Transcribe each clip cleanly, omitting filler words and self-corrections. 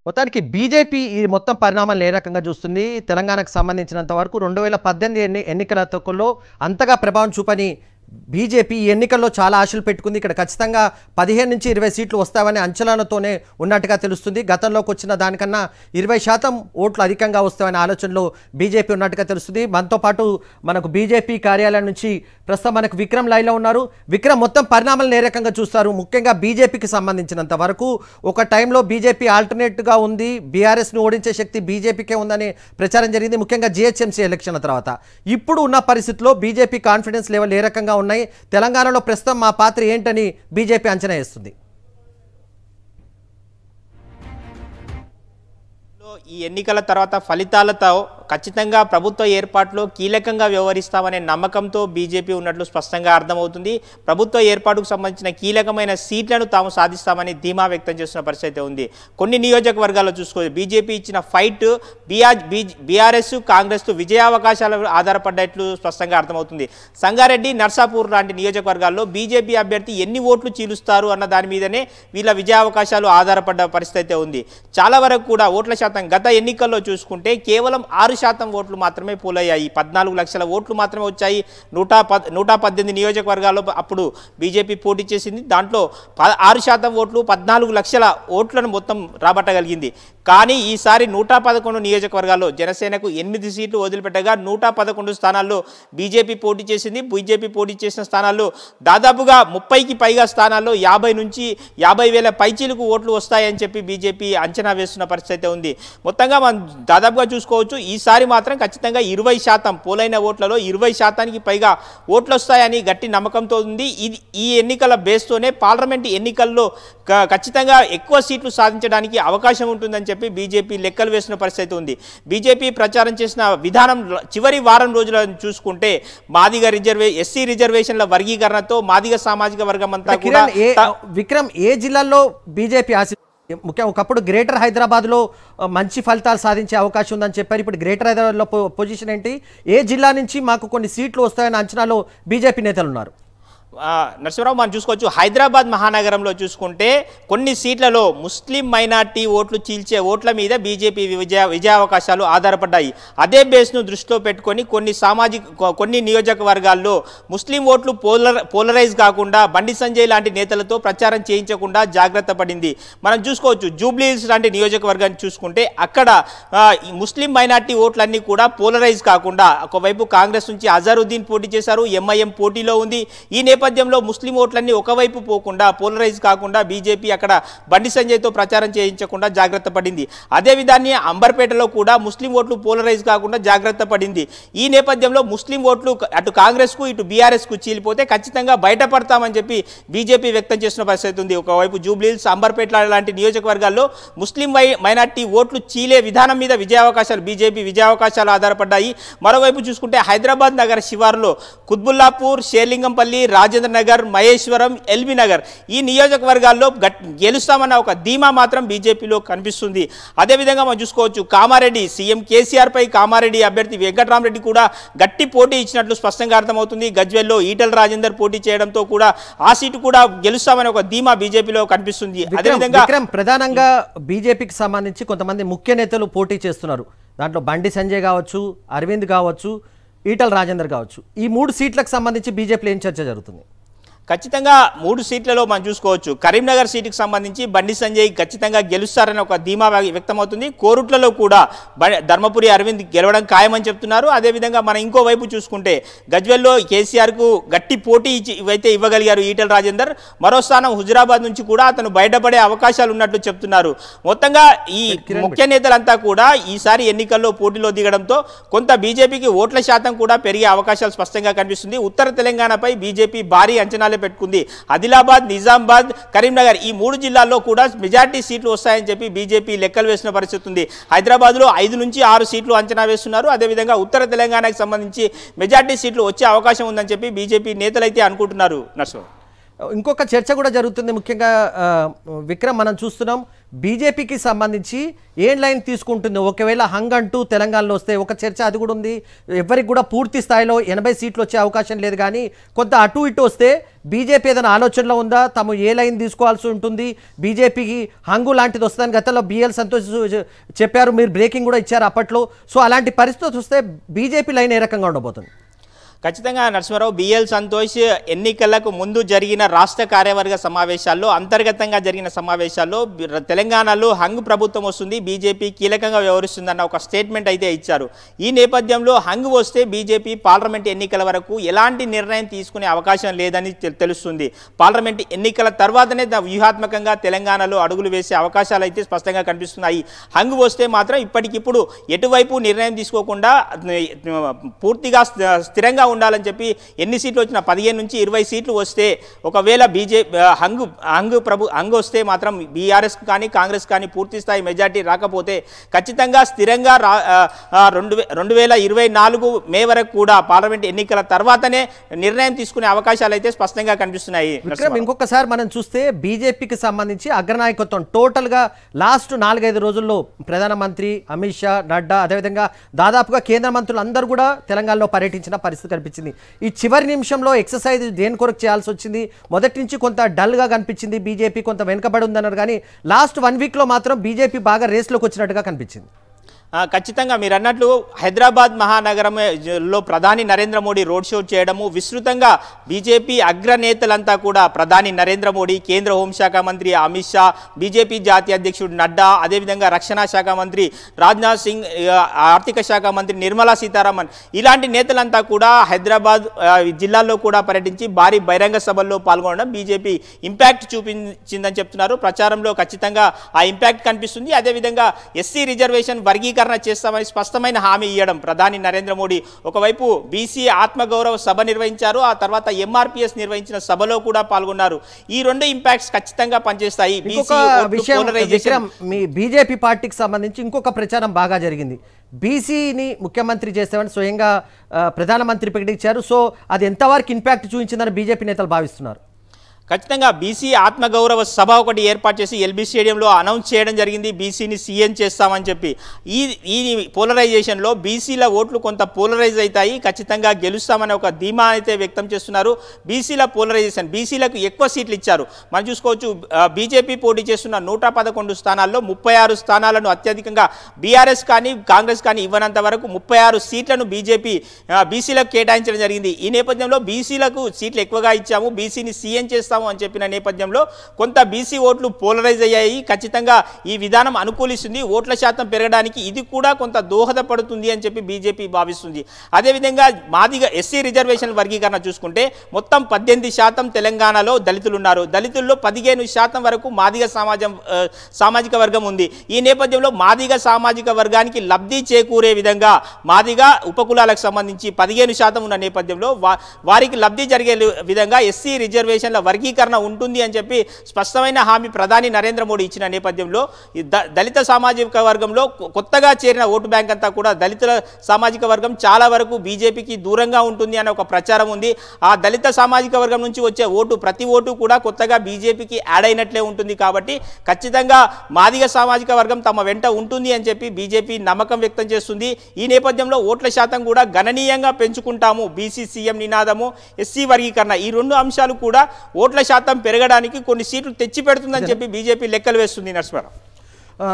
మొత్తానికి బీజేపీ ఈ మొత్తం పరిణామాలు ఏ రకంగా చూస్తుంది? తెలంగాణకు సంబంధించినంత వరకు 2018 ఎన్నికల తొక్కుల్లో అంతగా ప్రభావం చూపని బీజేపీ ఈ ఎన్నికల్లో చాలా ఆశలు పెట్టుకుంది. ఇక్కడ ఖచ్చితంగా 15 నుంచి 20 సీట్లు వస్తాయనే అంచనాలతోనే ఉన్నట్టుగా తెలుస్తుంది. గతంలోకి వచ్చిన దానికన్నా 20% ఓట్లు అధికంగా వస్తాయనే ఆలోచనలో బీజేపీ ఉన్నట్టుగా తెలుస్తుంది. మనతో పాటు మనకు బీజేపీ కార్యాలయం నుంచి ప్రస్తుతం మనకు విక్రమ్ లైవ్లో ఉన్నారు. విక్రమ్, మొత్తం పరిణామాలను ఏ రకంగా చూస్తారు? ముఖ్యంగా బీజేపీకి సంబంధించినంత వరకు ఒక టైంలో బీజేపీ ఆల్టర్నేట్గా ఉంది, బీఆర్ఎస్ను ఓడించే శక్తి బీజేపీకే ఉందని ప్రచారం జరిగింది, ముఖ్యంగా జీహెచ్ఎంసీ ఎలక్షన్ల తర్వాత. ఇప్పుడు ఉన్న పరిస్థితుల్లో బీజేపీ కాన్ఫిడెన్స్ లెవెల్ ఏ రకంగా ఉన్నాయి? తెలంగాణలో ప్రస్తుతం మా పాత్ర ఏంటని బీజేపీ అంచనా వేస్తుంది? ఈ ఎన్నికల తర్వాత ఫలితాలతో ఖచ్చితంగా ప్రభుత్వ ఏర్పాటులో కీలకంగా వ్యవహరిస్తామనే నమ్మకంతో బీజేపీ ఉన్నట్లు స్పష్టంగా అర్థమవుతుంది. ప్రభుత్వ ఏర్పాటుకు సంబంధించిన కీలకమైన సీట్లను తాము సాధిస్తామని ధీమా వ్యక్తం చేస్తున్న పరిస్థితి ఉంది. కొన్ని నియోజకవర్గాల్లో చూసుకోవచ్చు, బీజేపీ ఇచ్చిన ఫైట్ బీఆర్ఎస్ కాంగ్రెస్ విజయావకాశాలు ఆధారపడ్డట్లు స్పష్టంగా అర్థమవుతుంది. సంగారెడ్డి, నర్సాపూర్ లాంటి నియోజకవర్గాల్లో బీజేపీ అభ్యర్థి ఎన్ని ఓట్లు చీలుస్తారు అన్న దాని మీదనే వీళ్ళ విజయావకాశాలు ఆధారపడ్డ పరిస్థితి ఉంది. చాలా వరకు కూడా ఓట్ల శాతం గత ఎన్నికల్లో చూసుకుంటే కేవలం 6% ఓట్లు మాత్రమే పోలయ్యాయి. 14 లక్షల ఓట్లు మాత్రమే వచ్చాయి. 118 నియోజకవర్గాల్లో అప్పుడు బీజేపీ పోటీ చేసింది. దాంట్లో 6% ఓట్లు 14 లక్షల ఓట్లను మొత్తం రాబట్టగలిగింది. కానీ ఈసారి 111 నియోజకవర్గాల్లో జనసేనకు 8 సీట్లు వదిలిపెట్టగా 111 స్థానాల్లో బీజేపీ పోటీ చేసింది. బీజేపీ పోటీ చేసిన స్థానాల్లో దాదాపుగా 30కి పైగా స్థానాల్లో 50 నుంచి 50,000 పైచీలకు ఓట్లు వస్తాయని చెప్పి బీజేపీ అంచనా వేస్తున్న పరిస్థితి ఉంది. మొత్తంగా మనం దాదాపుగా చూసుకోవచ్చు, ఈసారి మాత్రం ఖచ్చితంగా 20% పోలైన ఓట్లలో 20%కి పైగా ఓట్లు వస్తాయని గట్టి నమ్మకంతో ఉంది. ఈ ఎన్నికల బేస్తోనే పార్లమెంట్ ఎన్నికల్లో ఖచ్చితంగా ఎక్కువ సీట్లు సాధించడానికి అవకాశం ఉంటుందని చెప్పి బీజేపీ లెక్కలు వేసిన పరిస్థితి ఉంది. బీజేపీ ప్రచారం చేసిన విధానం చివరి వారం రోజులను చూసుకుంటే మాదిగ ఎస్సీ రిజర్వేషన్ల వర్గీకరణతో మాదిగ సామాజిక వర్గం అంతా కూడా విక్రమ్, ఏ జిల్లాల్లో బీజేపీ ముఖ్యంగా ఒకప్పుడు గ్రేటర్ హైదరాబాద్లో మంచి ఫలితాలు సాధించే అవకాశం ఉందని చెప్పారు. ఇప్పుడు గ్రేటర్ హైదరాబాద్లో పొజిషన్ ఏంటి? ఏ జిల్లా నుంచి మాకు కొన్ని సీట్లు వస్తాయన్న అంచనాలో బీజేపీ నేతలు ఉన్నారు? నరసింహరావు, మనం చూసుకోవచ్చు, హైదరాబాద్ మహానగరంలో చూసుకుంటే కొన్ని సీట్లలో ముస్లిం మైనార్టీ ఓట్లు చీల్చే ఓట్ల మీద బీజేపీ విజయావకాశాలు ఆధారపడ్డాయి. అదే బేస్ను దృష్టిలో పెట్టుకొని కొన్ని నియోజకవర్గాల్లో ముస్లిం ఓట్లు పోలరైజ్ కాకుండా బండి సంజయ్ లాంటి నేతలతో ప్రచారం చేయించకుండా జాగ్రత్త పడింది. మనం చూసుకోవచ్చు, జూబ్లీహిల్స్ లాంటి నియోజకవర్గాన్ని చూసుకుంటే అక్కడ ముస్లిం మైనార్టీ ఓట్లన్నీ కూడా పోలరైజ్ కాకుండా, ఒకవైపు కాంగ్రెస్ నుంచి అజరుద్దీన్ పోటీ చేశారు, ఎంఐఎం పోటీలో ఉంది. ఈ నేపథ్యంలో ముస్లిం ఓట్లన్నీ ఒకవైపు పోకుండా, పోలరైజ్ కాకుండా బీజేపీ అక్కడ బండి సంజయ్తో ప్రచారం చేయించకుండా జాగ్రత్త పడింది. అదే విధాన్ని అంబర్పేటలో కూడా ముస్లిం ఓట్లు పోలరైజ్ కాకుండా జాగ్రత్త పడింది. ఈ నేపథ్యంలో ముస్లిం ఓట్లు అటు కాంగ్రెస్కు ఇటు బీఆర్ఎస్కు చీలిపోతే ఖచ్చితంగా బయటపడతామని చెప్పి బీజేపీ వ్యక్తం చేసిన పరిస్థితి ఉంది. ఒకవైపు జూబ్లీహిల్స్, అంబర్పేట లాంటి నియోజకవర్గాల్లో ముస్లిం మైనార్టీ ఓట్లు చీలే విధానం మీద బీజేపీ విజయావకాశాలు ఆధారపడ్డాయి. మరోవైపు చూసుకుంటే హైదరాబాద్ నగర శివారులో కుత్బుల్లాపూర్, షేర్లింగంపల్లి, రాజేంద్ర నగర్, మహేశ్వరం, ఎల్బీ నగర్ ఈ నియోజకవర్గాల్లో గెలుస్తామన్న ఒక ధీమా మాత్రం బీజేపీలో కనిపిస్తుంది. అదేవిధంగా మనం చూసుకోవచ్చు, కామారెడ్డి సీఎం కేసీఆర్ పై కామారెడ్డి అభ్యర్థి వెంకట్రామరెడ్డి కూడా గట్టి పోటీ ఇచ్చినట్లు స్పష్టంగా అర్థమవుతుంది. గజ్వేల్లో ఈటల రాజేందర్ పోటీ చేయడంతో కూడా ఆ సీటు కూడా గెలుస్తామని ఒక ధీమా బీజేపీలో కనిపిస్తుంది. అదేవిధంగా ప్రధానంగా బీజేపీకి సంబంధించి కొంతమంది ముఖ్య నేతలు పోటీ చేస్తున్నారు. దాంట్లో బండి సంజయ్ కావచ్చు, అరవింద్ కావచ్చు, ఈటల రాజేందర్ కావచ్చు. ఈ 3 సీట్లకు సంబంధించి బీజేపీలో ఏం చర్చ జరుగుతుంది? ఖచ్చితంగా 3 సీట్లలో మనం చూసుకోవచ్చు, కరీంనగర్ సీటుకు సంబంధించి బండి సంజయ్ ఖచ్చితంగా గెలుస్తారని ఒక ధీమా వ్యక్తమవుతుంది. కోరుట్లలో కూడా ధర్మపురి అరవింద్ గెలవడం ఖాయమని చెప్తున్నారు. అదేవిధంగా మనం ఇంకోవైపు చూసుకుంటే గజ్వేల్లో కేసీఆర్కు గట్టి పోటీ ఇవైతే ఇవ్వగలిగారు ఈటల రాజేందర్. మరో స్థానం హుజురాబాద్ నుంచి కూడా అతను బయటపడే అవకాశాలు ఉన్నట్లు చెప్తున్నారు. మొత్తంగా ఈ ముఖ్య నేతలంతా కూడా ఈసారి ఎన్నికల్లో పోటీలో దిగడంతో కొంత బీజేపీకి ఓట్ల శాతం కూడా పెరిగే అవకాశాలు స్పష్టంగా కనిపిస్తుంది. ఉత్తర తెలంగాణపై బీజేపీ భారీ అంచనాలు పెట్టుకుంది. ఆదిలాబాద్, నిజామాబాద్, కరీంనగర్ ఈ 3 జిల్లాల్లో కూడా మెజార్టీ సీట్లు వస్తాయని చెప్పి బీజేపీ లెక్కలు వేసిన పరిస్థితి ఉంది. హైదరాబాద్లో 5 నుంచి 6 సీట్లు అంచనా వేస్తున్నారు. అదేవిధంగా ఉత్తర తెలంగాణకు సంబంధించి మెజార్టీ సీట్లు వచ్చే అవకాశం ఉందని చెప్పి బీజేపీ నేతలైతే అనుకుంటున్నారు. నర్సు, ఇంకొక చర్చ కూడా జరుగుతుంది. ముఖ్యంగా విక్రమ్, మనం చూస్తున్నాం బీజేపీకి సంబంధించి ఏం లైన్ తీసుకుంటుంది? ఒకవేళ హంగ్ అంటూ తెలంగాణలో వస్తే ఒక చర్చ అది కూడా ఉంది. ఎవరికి కూడా పూర్తి స్థాయిలో 80 సీట్లు వచ్చే అవకాశం లేదు, కానీ కొంత అటు ఇటు వస్తే బీజేపీ ఏదైనా ఆలోచనలో ఉందా? తాము ఏ లైన్ తీసుకోవాల్సి ఉంటుంది? బీజేపీకి హంగు లాంటిది వస్తుందని గతంలో బిఎల్ సంతోష్ చెప్పారు, మీరు బ్రేకింగ్ కూడా ఇచ్చారు అప్పట్లో. సో అలాంటి పరిస్థితి వస్తే బీజేపీ లైన్ ఏ రకంగా ఉండబోతుంది? ఖచ్చితంగా నరసింహారావు, బిఎల్ సంతోష్ ఎన్నికలకు ముందు జరిగిన రాష్ట్ర కార్యవర్గ సమావేశాల్లో, అంతర్గతంగా జరిగిన సమావేశాల్లో తెలంగాణలో హంగ్ ప్రభుత్వం వస్తుంది, బీజేపీ కీలకంగా వ్యవహరిస్తుందన్న ఒక స్టేట్మెంట్ అయితే ఇచ్చారు. ఈ నేపథ్యంలో హంగ్ వస్తే బీజేపీ పార్లమెంట్ ఎన్నికల వరకు ఎలాంటి నిర్ణయం తీసుకునే అవకాశం లేదని తెలుస్తుంది. పార్లమెంట్ ఎన్నికల తర్వాతనే వ్యూహాత్మకంగా తెలంగాణలో అడుగులు వేసే అవకాశాలు అయితే స్పష్టంగా కనిపిస్తున్నాయి. హంగ్ వస్తే మాత్రం ఇప్పటికిప్పుడు ఎటువైపు నిర్ణయం తీసుకోకుండా పూర్తిగా స్థిరంగా ఉండాలని చెప్పి ఎన్ని సీట్లు వచ్చినా 15 నుంచి 20 సీట్లు వస్తే, ఒకవేళ హంగ్ వస్తే మాత్రం బీఆర్ఎస్ కానీ కాంగ్రెస్ కానీ పూర్తి స్థాయి మెజార్టీ రాకపోతే ఖచ్చితంగా స్థిరంగా 2024 మే వరకు కూడా పార్లమెంట్ ఎన్నికల తర్వాతనే నిర్ణయం తీసుకునే అవకాశాలు అయితే స్పష్టంగా కనిపిస్తున్నాయి. ఇంకొకసారి మనం చూస్తే బీజేపీకి సంబంధించి అగ్రనాయకత్వం టోటల్గా లాస్ట్ 4-5 రోజుల్లో ప్రధానమంత్రి అమిత్ షా, నడ్డా, అదేవిధంగా దాదాపుగా కేంద్ర మంత్రులు అందరూ కూడా తెలంగాణలో పర్యటించిన పరిస్థితి కనిపించింది. ఈ చివరి నిమిషంలో ఎక్సర్సైజ్ దేని కొరకు చేయాల్సి వచ్చింది? మొదటి నుంచి కొంత డల్గా కనిపించింది, బీజేపీ కొంత వెనుకబడి ఉందన్నారు, కానీ లాస్ట్ 1 వీక్లో మాత్రం బీజేపీ బాగా రేస్లోకి వచ్చినట్టుగా కనిపించింది. ఖచ్చితంగా మీరు అన్నట్లు హైదరాబాద్ మహానగరంలో ప్రధాని నరేంద్ర మోడీ రోడ్ షో చేయడము, విస్తృతంగా బీజేపీ అగ్రనేతలంతా కూడా ప్రధాని నరేంద్ర మోడీ, కేంద్ర హోంశాఖ మంత్రి అమిత్ షా, బీజేపీ జాతీయ అధ్యక్షుడు నడ్డా, అదేవిధంగా రక్షణ శాఖ మంత్రి రాజ్నాథ్ సింగ్, ఆర్థిక శాఖ మంత్రి నిర్మలా సీతారామన్, ఇలాంటి నేతలంతా కూడా హైదరాబాద్ జిల్లాల్లో కూడా పర్యటించి భారీ బహిరంగ సభల్లో పాల్గొనడం బీజేపీ ఇంపాక్ట్ చూపించిందని చెప్తున్నారు. ప్రచారంలో ఖచ్చితంగా ఆ ఇంపాక్ట్ కనిపిస్తుంది. అదేవిధంగా ఎస్సీ రిజర్వేషన్ వర్గీకరణ చేస్తామని స్పష్టమైన హామీ ఇవ్వడం ప్రధాని నరేంద్ర మోడీ. ఒకవైపు బీసీ ఆత్మగౌరవ సభ నిర్వహించారు, ఆ తర్వాత ఎంఆర్పీఎస్ నిర్వహించిన సభలో కూడా పాల్గొన్నారు. ఈ 2 ఇంపాక్ట్స్ ఖచ్చితంగా పనిచేస్తాయి. మీ బీజేపీ పార్టీకి సంబంధించి ఇంకొక ప్రచారం బాగా జరిగింది. బీసీని ముఖ్యమంత్రి చేస్తామని స్వయంగా ప్రధానమంత్రి ప్రకటించారు. సో అది ఎంతవరకు ఇంపాక్ట్ చూపించిందని బీజేపీ నేతలు భావిస్తున్నారు? ఖచ్చితంగా బీసీ ఆత్మగౌరవ సభ ఒకటి ఏర్పాటు చేసి ఎల్బీ స్టేడియంలో అనౌన్స్ చేయడం జరిగింది, బీసీని సీఎం చేస్తామని చెప్పి. ఈ పోలరైజేషన్లో బీసీల ఓట్లు కొంత పోలరైజ్ అవుతాయి, ఖచ్చితంగా గెలుస్తామని ఒక ధీమా అయితే వ్యక్తం చేస్తున్నారు. బీసీల పోలరైజేషన్, బీసీలకు ఎక్కువ సీట్లు ఇచ్చారు. మనం చూసుకోవచ్చు, బీజేపీ పోటీ చేస్తున్న 111 స్థానాల్లో 36 స్థానాలను అత్యధికంగా బీఆర్ఎస్ కానీ కాంగ్రెస్ కానీ ఇవ్వనంత వరకు 36 సీట్లను బీజేపీ బీసీలకు కేటాయించడం జరిగింది. ఈ నేపథ్యంలో బీసీలకు సీట్లు ఎక్కువగా ఇచ్చాము, బీసీని సీఎం చేస్తాము అని చెప్పిన నేపథ్యంలో కొంత బీసీ ఓట్లు పోలరైజ్ అయ్యాయి. ఖచ్చితంగా ఈ విధానం అనుకూలిస్తుంది, ఓట్ల శాతం పెరగడానికి ఇది కూడా కొంత దోహదపడుతుంది అని చెప్పి బీజేపీ భావిస్తుంది. అదేవిధంగా మాదిగ ఎస్సీ రిజర్వేషన్ వర్గీకరణ చూసుకుంటే మొత్తం 18% తెలంగాణలో దళితులు ఉన్నారు. దళితుల్లో 15% వరకు మాదిగ సామాజిక వర్గం ఉంది. ఈ నేపథ్యంలో మాదిగ సామాజిక వర్గానికి లబ్ధి చేకూరే విధంగా మాదిగ ఉపకులాలకు సంబంధించి 15% ఉన్న నేపథ్యంలో వారికి లబ్ధి జరిగే విధంగా ఎస్సీ రిజర్వేషన్ల వర్గీకరణ ఉంటుంది అని చెప్పి స్పష్టమైన హామీ ప్రధాని నరేంద్ర మోడీ ఇచ్చిన నేపథ్యంలో దళిత సామాజిక వర్గంలో కొత్తగా చేరిన ఓటు బ్యాంక్ అంతా కూడా దళితుల సామాజిక వర్గం చాలా వరకు బీజేపీకి దూరంగా ఉంటుంది అనే ఒక ప్రచారం ఉంది. ఆ దళిత సామాజిక వర్గం నుంచి వచ్చే ప్రతి ఓటు కూడా కొత్తగా బీజేపీకి యాడ్ అయినట్లే ఉంటుంది. కాబట్టి ఖచ్చితంగా మాదిగ సామాజిక వర్గం తమ వెంట ఉంటుంది అని చెప్పి బీజేపీ నమ్మకం వ్యక్తం చేస్తుంది. ఈ నేపథ్యంలో ఓట్ల శాతం కూడా గణనీయంగా పెంచుకుంటాము, బీసీ సీఎం నినాదము, ఎస్సీ వర్గీకరణ, ఈ 2 అంశాలు కూడా ఓట్ల శాతం పెరగడానికి కొన్ని సీట్లు తెచ్చి పెడుతుందని చెప్పి బీజేపీ లెక్కలు వేస్తుంది. నరసింహారావు,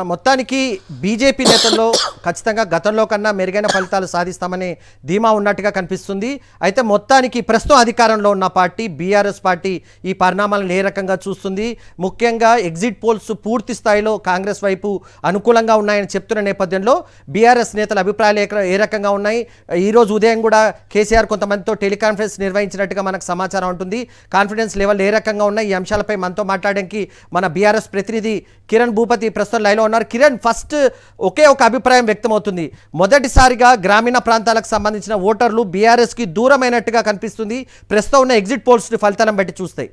మొత్తానికి బీజేపీ నేతల్లో ఖచ్చితంగా గతంలో కన్నా మెరుగైన ఫలితాలు సాధిస్తామని ధీమా ఉన్నట్టుగా కనిపిస్తుంది. అయితే మొత్తానికి ప్రస్తుతం అధికారంలో ఉన్న పార్టీ బీఆర్ఎస్ పార్టీ ఈ పరిణామాలను ఏ రకంగా చూస్తుంది? ముఖ్యంగా ఎగ్జిట్ పోల్స్ పూర్తి స్థాయిలో కాంగ్రెస్ వైపు అనుకూలంగా ఉన్నాయని చెప్తున్న నేపథ్యంలో బీఆర్ఎస్ నేతల అభిప్రాయాలు ఏ రకంగా ఉన్నాయి? ఈరోజు ఉదయం కూడా కేసీఆర్ కొంతమందితో టెలికాన్ఫరెన్స్ నిర్వహించినట్టుగా మనకు సమాచారం ఉంటుంది. కాన్ఫిడెన్స్ లెవెల్ ఏ రకంగా ఉన్నాయి? ఈ అంశాలపై మనతో మాట్లాడడానికి మన బీఆర్ఎస్ ప్రతినిధి కిరణ్ భూపతి ప్రస్తుతం లైవ్లో ఉన్నారు. కిరణ్, ఫస్ట్ ఒకే ఒక అభిప్రాయం వ్యక్తమవుతుంది, మొదటిసారిగా గ్రామీణ ప్రాంతాలకు సంబంధించిన ఓటర్లు బీఆర్ఎస్కి దూరమైనట్టుగా కనిపిస్తుంది ప్రస్తుతం ఉన్న ఎగ్జిట్ పోల్స్ ఫలితాలను బట్టి చూస్తే.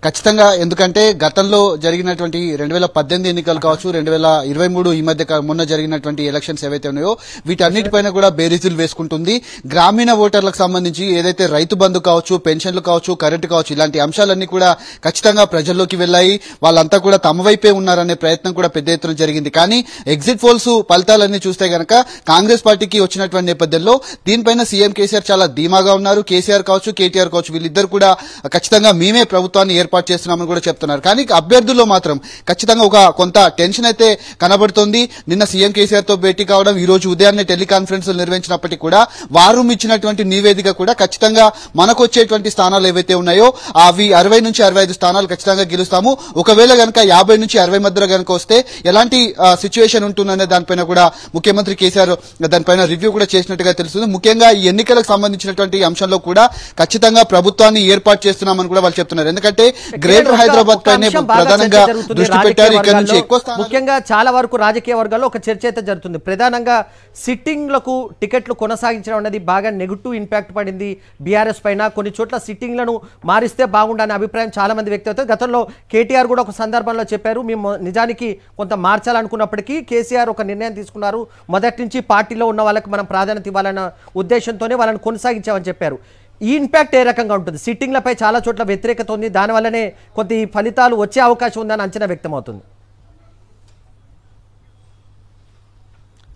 ఖచ్చితంగా. ఎందుకంటే గతంలో జరిగినటువంటి 2018 ఎన్నికలు కావచ్చు, 2023 ఈ మధ్య మొన్న జరిగినటువంటి ఎలక్షన్స్ ఏవైతే ఉన్నాయో వీటన్నిటిపైన కూడా బేరీజులు వేసుకుంటుంది. గ్రామీణ ఓటర్లకు సంబంధించి ఏదైతే రైతు బంధు కావచ్చు, పెన్షన్లు కావచ్చు, కరెంటు కావచ్చు, ఇలాంటి అంశాలన్నీ కూడా ఖచ్చితంగా ప్రజల్లోకి వెళ్లాయి. వాళ్ళంతా కూడా తమ వైపే ఉన్నారనే ప్రయత్నం కూడా పెద్ద ఎత్తున జరిగింది. కానీ ఎగ్జిట్ పోల్స్ ఫలితాలన్నీ చూస్తే గనక కాంగ్రెస్ పార్టీకి వచ్చినటువంటి నేపథ్యంలో దీనిపైన సీఎం కేసీఆర్ చాలా ధీమాగా ఉన్నారు. కేసీఆర్ కావచ్చు, కేటీఆర్ కావచ్చు, వీళ్ళిద్దరు కూడా ఖచ్చితంగా మేమే ప్రభుత్వాన్ని ఏర్పాటు చేస్తున్నామని కూడా చెప్తున్నారు. కానీ అభ్యర్థుల్లో మాత్రం ఖచ్చితంగా ఒక కొంత టెన్షన్ అయితే కనబడుతోంది. నిన్న సీఎం కేసీఆర్ తో భేటీ కావడం, ఈ రోజు ఉదయాన్నే టెలికాన్ఫరెన్స్ నిర్వహించినప్పటికీ కూడా వారు ఇచ్చినటువంటి నివేదిక కూడా ఖచ్చితంగా మనకు వచ్చేటువంటి స్థానాలు ఏవైతే ఉన్నాయో అవి 60 నుంచి 65 స్థానాలు ఖచ్చితంగా గెలుస్తాము. ఒకవేళ గనక 50 నుంచి 60 మధ్యలో గనక వస్తే ఎలాంటి సిచ్యువేషన్ ఉంటుందనే దానిపైన కూడా ముఖ్యమంత్రి కేసీఆర్ దానిపైన రివ్యూ కూడా చేసినట్టుగా తెలుస్తుంది. ముఖ్యంగా ఈ ఎన్నికలకు సంబంధించినటువంటి అంశంలో కూడా ఖచ్చితంగా ప్రభుత్వాన్ని ఏర్పాటు చేస్తున్నామని కూడా వాళ్ళు చెప్తున్నారు. ఎందుకంటే గ్రేటర్ హైదరాబాద్ పైనే ప్రధానంగా దృష్టి పెట్టారు. ఇక్కడ నుంచి ఎక్కువ ముఖ్యంగా చాలా వరకు రాజకీయ వర్గాల్లో ఒక చర్చ అయితే జరుగుతుంది. ప్రధానంగా సిట్టింగ్లకు టికెట్లు కొనసాగించడం అనేది బాగా నెగిటివ్ ఇంపాక్ట్ పడింది బీఆర్ఎస్ పైన. కొన్ని చోట్ల సిట్టింగ్లను మారిస్తే బాగుండనే అభిప్రాయం చాలా మంది వ్యక్తి అవుతుంది. గతంలో కేటీఆర్ కూడా ఒక సందర్భంలో చెప్పారు, మేము నిజానికి కొంత మార్చాలనుకున్నప్పటికీ కేసీఆర్ ఒక నిర్ణయం తీసుకున్నారు, మొదటి నుంచి పార్టీలో ఉన్న వాళ్ళకి మనం ప్రాధాన్యత ఇవ్వాలన్న ఉద్దేశంతోనే వాళ్ళని కొనసాగించామని చెప్పారు. ఈ ఇంపాక్ట్ ఏ రకంగా ఉంటుంది? సిట్టింగ్లపై చాలా చోట్ల వ్యతిరేకత ఉంది, దానివల్లనే కొద్ది ఫలితాలు వచ్చే అవకాశం ఉందని అంచనా వ్యక్తమవుతుంది.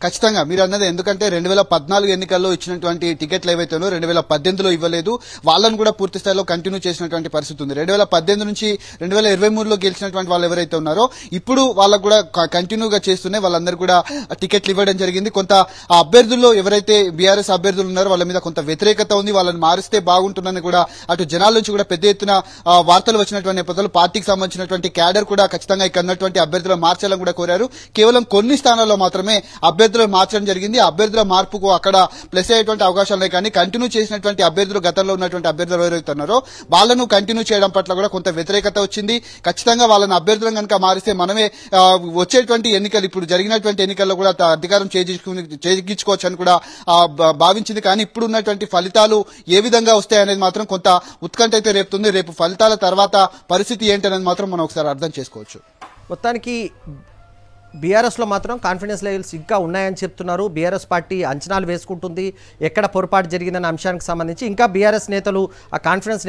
ఖచ్చితంగా మీరు అన్నది. ఎందుకంటే 2014 ఎన్నికల్లో ఇచ్చినటువంటి టికెట్లు ఏవైతే 2018లో ఇవ్వలేదు, వాళ్ళను కూడా పూర్తి స్థాయిలో కంటిన్యూ చేసినటువంటి పరిస్థితి ఉంది. 2018 నుంచి 2023లో గెలిచినటువంటి వాళ్ళు ఎవరైతే ఉన్నారో ఇప్పుడు వాళ్ళకు కూడా కంటిన్యూగా చేస్తూనే వాళ్ళందరూ కూడా టికెట్లు ఇవ్వడం జరిగింది. కొంత ఆ అభ్యర్థుల్లో ఎవరైతే బీఆర్ఎస్ అభ్యర్థులు ఉన్నారో వాళ్ళ మీద కొంత వ్యతిరేకత ఉంది, వాళ్ళని మారిస్తే బాగుంటుందని కూడా అటు జనాల నుంచి కూడా పెద్ద ఎత్తున వార్తలు వచ్చినటువంటి నేపథ్యంలో పార్టీకి సంబంధించినటువంటి క్యాడర్ కూడా ఖచ్చితంగా ఇక్కడ ఉన్నటువంటి అభ్యర్థులను మార్చాలని కూడా కోరారు. కేవలం కొన్ని స్థానాల్లో మాత్రమే అభ్యర్థులు మార్చడం జరిగింది. అభ్యర్థుల మార్పుకు అక్కడ ప్లస్ అయ్యేటువంటి అవకాశాలు కానీ కంటిన్యూ చేసినటువంటి అభ్యర్థులు, గతంలో ఉన్నటువంటి అభ్యర్థులు ఎవరైతే ఉన్నారో వాళ్ళను కంటిన్యూ చేయడం పట్ల కూడా కొంత వ్యతిరేకత వచ్చింది. ఖచ్చితంగా వాళ్ళని అభ్యర్థులను కనుక మారిస్తే మనమే వచ్చేటువంటి ఎన్నికలు, ఇప్పుడు జరిగినటువంటి ఎన్నికల్లో కూడా అధికారం చేజిక్కించుకోవచ్చు అని కూడా భావించింది. కానీ ఇప్పుడు ఉన్నటువంటి ఫలితాలు ఏ విధంగా వస్తాయనేది మాత్రం కొంత ఉత్కంఠ అయితే రేపుతుంది. రేపు ఫలితాల తర్వాత పరిస్థితి ఏంటనేది మాత్రం మనం ఒకసారి అర్థం చేసుకోవచ్చు. మొత్తానికి బీఆర్ఎస్లో మాత్రం కాన్ఫిడెన్స్ లెవెల్స్ ఇంకా ఉన్నాయని చెప్తున్నారు. బీఆర్ఎస్ పార్టీ అంచనాలు వేసుకుంటుంది ఎక్కడ పొరపాటు జరిగిందన్న అంశానికి సంబంధించి. ఇంకా బీఆర్ఎస్ నేతలు ఆ కాన్ఫిడెన్స్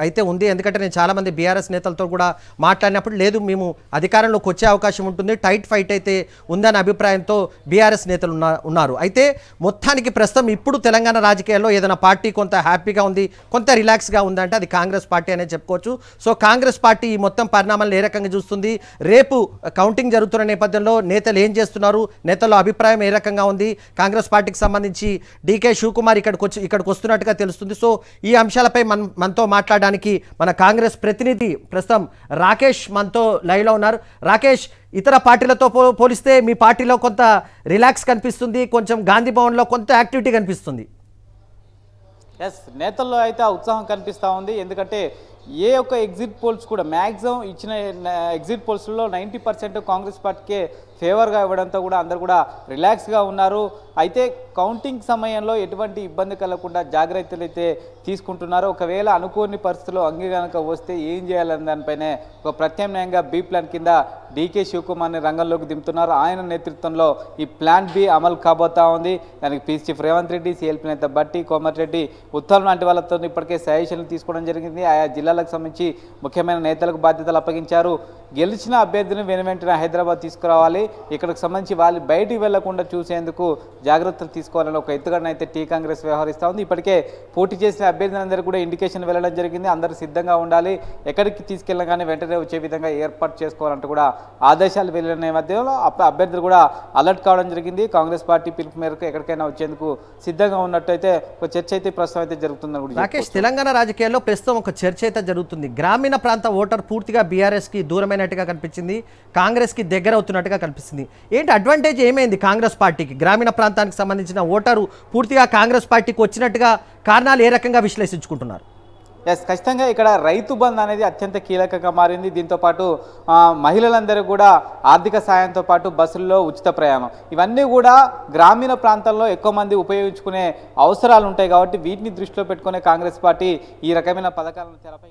అయితే ఉంది. ఎందుకంటే నేను చాలామంది బీఆర్ఎస్ నేతలతో కూడా మాట్లాడినప్పుడు లేదు మేము అధికారంలోకి వచ్చే అవకాశం ఉంటుంది, టైట్ ఫైట్ అయితే ఉందనే అభిప్రాయంతో బీఆర్ఎస్ నేతలు ఉన్నారు. అయితే మొత్తానికి ప్రస్తుతం ఇప్పుడు తెలంగాణ రాజకీయాల్లో ఏదైనా పార్టీ కొంత హ్యాపీగా ఉంది, కొంత రిలాక్స్గా ఉందంటే అది కాంగ్రెస్ పార్టీ అనే చెప్పుకోవచ్చు. సో కాంగ్రెస్ పార్టీ ఈ మొత్తం పరిణామాలను ఏ రకంగా చూస్తుంది, రేపు కౌంటింగ్ జరుగుతున్న నేపథ్యంలో నేతలు ఏం చేస్తున్నారు, నేతల అభిప్రాయం ఏ రకంగా ఉంది, కాంగ్రెస్ పార్టీకి సంబంధించి డీకే శివకుమార్ ఇక్కడికి వస్తున్నట్టుగా తెలుస్తుంది. సో ఈ అంశాలపై మనతో మాట్లాడడానికి మన కాంగ్రెస్ ప్రతినిధి ప్రస్తుతం రాకేష్ మనతో లైవ్లో ఉన్నారు. రాకేష్, ఇతర పార్టీలతో పోలిస్తే మీ పార్టీలో కొంత రిలాక్స్ కనిపిస్తుంది, కొంచెం గాంధీ భవన్లో కొంత యాక్టివిటీ కనిపిస్తుంది. నేతల్లో అయితే ఆ ఉత్సాహం కనిపిస్తూ ఉంది. ఎందుకంటే ఏ ఒక్క ఎగ్జిట్ పోల్స్ కూడా మ్యాక్సిమం ఇచ్చిన ఎగ్జిట్ పోల్స్లో 90% కాంగ్రెస్ పార్టీకే ఫేవర్గా ఇవ్వడంతో కూడా అందరు కూడా రిలాక్స్గా ఉన్నారు. అయితే కౌంటింగ్ సమయంలో ఎటువంటి ఇబ్బంది కలగకుండా జాగ్రత్తలు అయితే తీసుకుంటున్నారు. ఒకవేళ అనుకోని పరిస్థితుల్లో అంగీకరణ వస్తే ఏం చేయాలనే దానిపైనే ఒక ప్రత్యామ్నాయంగా బి ప్లాన్ కింద డీకే శివకుమార్ని రంగంలోకి దింపుతున్నారు. ఆయన నేతృత్వంలో ఈ ప్లాన్ బి అమలు కాబోతా ఉంది. దానికి PC chief Revanth Reddy, CLP నేత బట్టి కోమటిరెడ్డి, ఉత్తమ్ లాంటి వాళ్ళతో ఇప్పటికే సజెషన్లు తీసుకోవడం జరిగింది. ఆయా జిల్లాలకు సంబంధించి ముఖ్యమైన నేతలకు బాధ్యతలు అప్పగించారు. గెలిచిన అభ్యర్థిని వెనువెంటనే హైదరాబాద్ తీసుకురావాలి, ఇక్కడికి సంబంధించి వాళ్ళు బయటికి వెళ్లకుండా చూసేందుకు జాగ్రత్తలు తీసుకోవాలని ఒక ఎత్తుగడన అయితే టీ కాంగ్రెస్ వ్యవహరిస్తూ ఉంది. ఇప్పటికే పోటీ చేసిన అభ్యర్థులందరూ కూడా ఇండికేషన్ వెళ్ళడం జరిగింది. అందరూ సిద్ధంగా ఉండాలి, ఎక్కడికి తీసుకెళ్ళగానే వెంటనే వచ్చే విధంగా ఏర్పాటు చేసుకోవాలంటూ కూడా ఆదేశాలు వెళ్ళిన నేపథ్యంలో అభ్యర్థులు కూడా అలర్ట్ కావడం జరిగింది. కాంగ్రెస్ పార్టీ పిలుపు మేరకు ఎక్కడికైనా వచ్చేందుకు సిద్ధంగా ఉన్నట్టయితే ఒక చర్చ అయితే ప్రస్తుతం అయితే జరుగుతుందని కూడా రాకేష్, తెలంగాణ రాజకీయాల్లో ప్రస్తుతం ఒక చర్చ అయితే జరుగుతుంది. గ్రామీణ ప్రాంత ఓటర్ పూర్తిగా బీఆర్ఎస్కి దూరమైనట్టుగా కనిపించింది, కాంగ్రెస్కి దగ్గర అవుతున్నట్టుగా కనిపిస్తుంది. ఏంటి అడ్వాంటేజ్ ఏమైంది కాంగ్రెస్ పార్టీకి? గ్రామీణ ప్రాంతానికి సంబంధించిన ఓటరు పూర్తిగా కాంగ్రెస్ పార్టీకి వచ్చినట్టుగా కారణాలు ఏ రకంగా విశ్లేషించుకుంటున్నారు? ఖచ్చితంగా ఇక్కడ రైతు బంధు అనేది అత్యంత కీలకంగా మారింది. దీంతోపాటు మహిళలందరూ కూడా ఆర్థిక సాయంతో పాటు బస్సుల్లో ఉచిత ప్రయాణం, ఇవన్నీ కూడా గ్రామీణ ప్రాంతాల్లో ఎక్కువ మంది ఉపయోగించుకునే అవసరాలు ఉంటాయి. కాబట్టి వీటిని దృష్టిలో పెట్టుకునే కాంగ్రెస్ పార్టీ ఈ రకమైన పథకాలను తెరపై